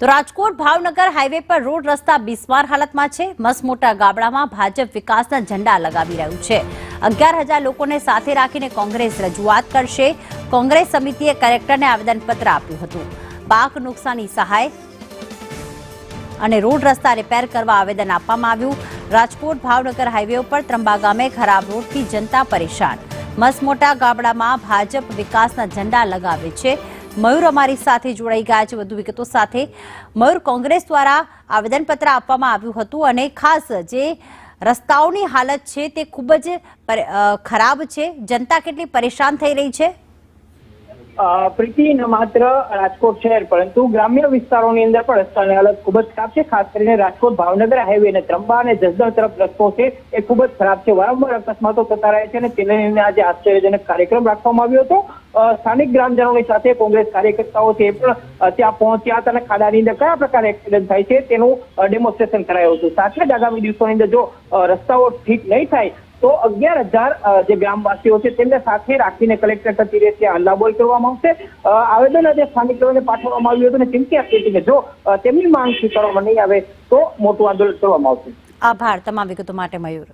તો રાજકોટ ભાવનગર હાઈવે પર રોડ રસ્તા બિસ્માર હાલતમાં છે। મસમોટા ગાબડામાં ભાજપ વિકાસના ઝંડા લગાવી રહ્યું છે। 11,000 લોકોને સાથે રાખીને કોંગ્રેસ રજૂઆત કરશે। કોંગ્રેસ સમિતિએ કલેક્ટરને આવેદનપત્ર આપ્યું હતું। પાક નુકસાની સહાય અને રોડ રસ્તા રિપેર કરવા આવેદન આપવામાં આવ્યું। રાજકોટ ભાવનગર હાઈવે ઉપર ત્રંબા ગામે ખરાબ રોડથી જનતા પરેશાન। મસમોટા ગાબડામાં ભાજપ વિકાસના ઝંડા લગાવે છે। મયુર અમારી સાથે જોડાઈ ગયા છે વધુ વિગતો સાથે। મયુર, કોંગ્રેસ દ્વારા આવેદનપત્ર આપવામાં આવ્યું હતું અને ખાસ જે રસ્તાઓની હાલત છે તે ખૂબ જ ખરાબ છે। જનતા કેટલી પરેશાન થઈ રહી છે? પ્રીતિ, ન માત્ર રાજકોટ શહેર પરંતુ ગ્રામ્ય વિસ્તારોની અંદર પણ રસ્તાની હાલત ખૂબ જ ખરાબ છે। ખાસ કરીને રાજકોટ ભાવનગર હાઈવે અને ત્રંબા અને જસદણ તરફ રસ્તો છે એ ખૂબ જ ખરાબ છે। વારંવાર અકસ્માતો થતા રહે છે અને તેને લઈને આજે આશ્ચર્યજનક કાર્યક્રમ રાખવામાં આવ્યો હતો। સ્થાનિક ગ્રામજનોની સાથે કોંગ્રેસ કાર્યકર્તાઓ છે એ પણ ત્યાં પહોંચ્યા હતા અને ખાડાની અંદર કયા પ્રકારે એક્સિડન્ટ થાય છે તેનું ડેમોન્સ્ટ્રેશન કરાયું હતું। સાથે જ આગામી દિવસોની અંદર જો રસ્તાઓ ઠીક નહીં થાય તો 11,000 જે ગ્રામવાસીઓ છે તેમને સાથે રાખીને કલેક્ટર કચેરીએ ત્યાં હલ્લાબોલ કરવામાં આવશે। આવેદન આજે સ્થાનિક લોકોને પાઠવવામાં આવ્યું હતું અને ચીમકી આપી હતી કે જો તેમની માંગ સ્વીકારવામાં નહીં આવે તો મોટું આંદોલન કરવામાં આવશે। આભાર તમામ વિગતો માટે મયુર।